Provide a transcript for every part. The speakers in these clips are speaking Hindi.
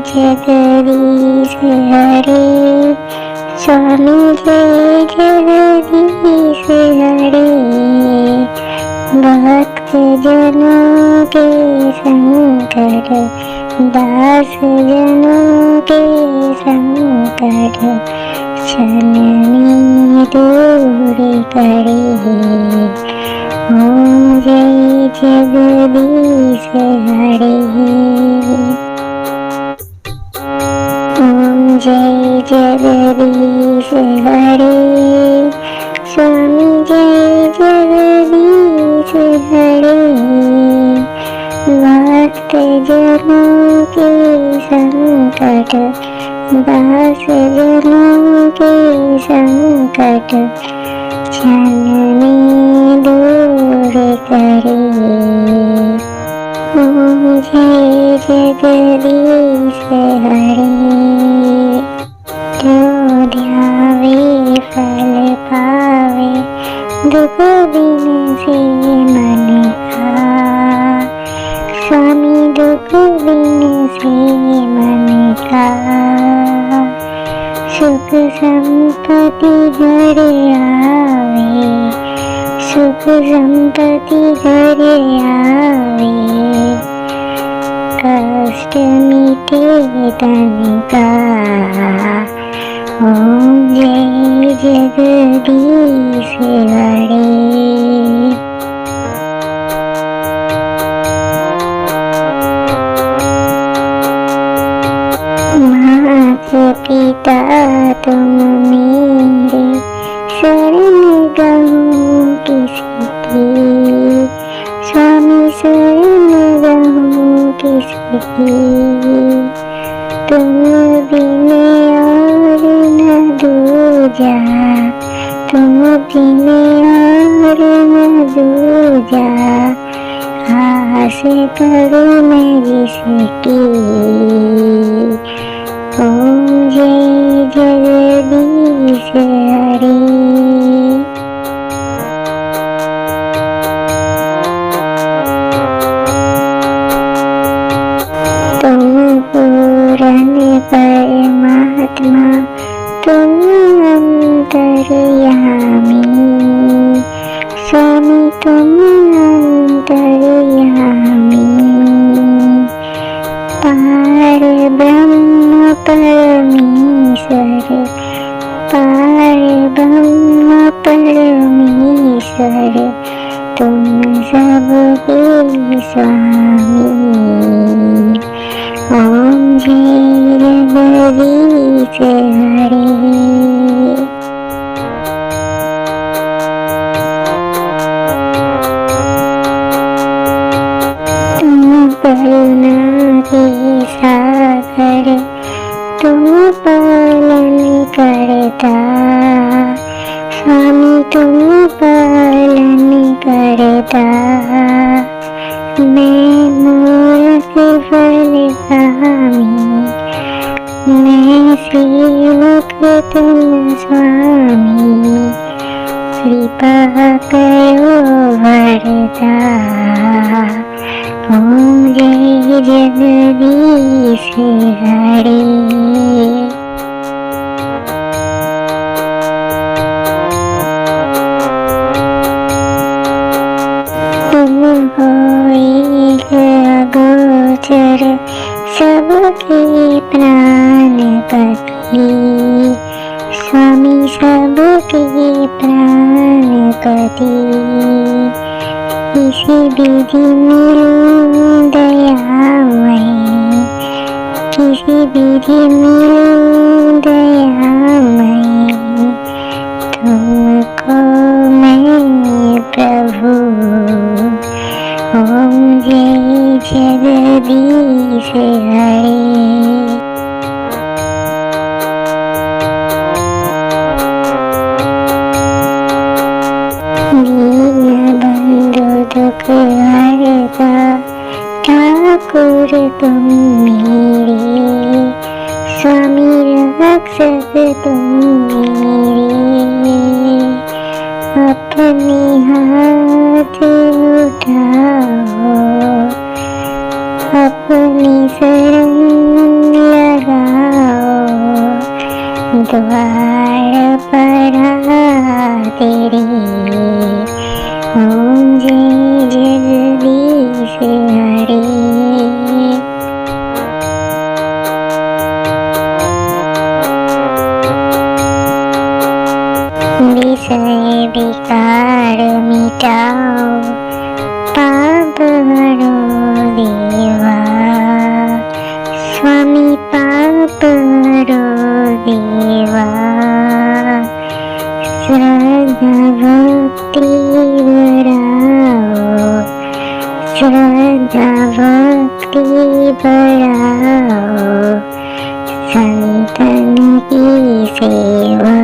जगदीश हरे, स्वामी जय जगदीश हरे। भक्त जनों के संकट, दास जनों के संकट, क्षण में दूर करे। ओम जय जगदीश हरे। ओम जय जगदीश हरे, स्वामी जय जगदीश हरे। भक्त जनों के संकट, दास जनों के संकट, क्षण में दूर करे। ओम जय जगदीश हरे। जो ध्यावे फल पावे, दुख बिन से मन का। स्वामी दुख बिन से मन का, सुख संपत्ति घर आवे, सुख संपत्ति घर आवे। कष्ट मिटे तन का। ओम जय जगदीश हरे। माता पिता तुम मेरे, शरण गहूँ किसकी। स्वामी शरण गहूँ किसकी। तुम बिन और न दूजा, तुम बिन और न दूजा। आस करूँ मैं जिसकी। ओम जय जगदीश हरे। तुम पूर्ण परमात्मा, तुम अंतर्यामी। स्वामी तुम अंतर्यामी। पार ब्रह्म परमेश्वर, पार ब्रह्म परमेश्वर, तुम सबके स्वामी। ओम जय जगदीश हरे। तुम करुणा के सागर, तुम पालन करता। स्वामी तुम पालन करता। मैं मूर्ख फलगामी, मैं सेवक तुम स्वामी। कृपा करो वरदा। ओम जय जगदीश हरे। तुम हो एक अगोचर, सबके प्राणपति। स्वामी सबके प्राणपति। किसी विधि मिलूं दयामय, किसी विधि मिलूं दयामय। तुमको मैं प्रभु। ओम जय जगदीश हरे। दुख हरता ठाकुर तुम मेरे। स्वामी रक्षक तुम मेरे। अपने हाथ उठाओ, अपनी शरण द्वार पर तेरे। ओम जय जगदीश हरे। विषय विकार मिटाओ, पाप हरो देवा। स्वामी पाप हरो देवा। श्रद्धा भक्ति बढ़ाओ, श्रद्धा भक्ति बढ़ाओ। संतन की सेवा।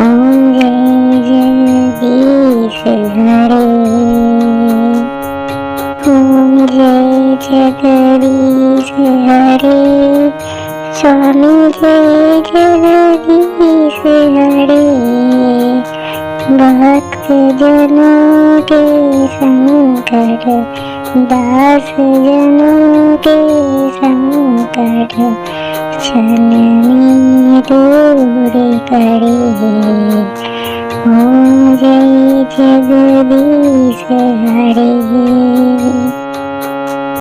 ओम जय जगदीश हरे। ओम जय जगदीश हरे। स्वामी जय जगदीश हरे। भक्त जनों के संकट, दास जनों के संकट क्षण में दूर करे। ओम जय जगदीश हरे।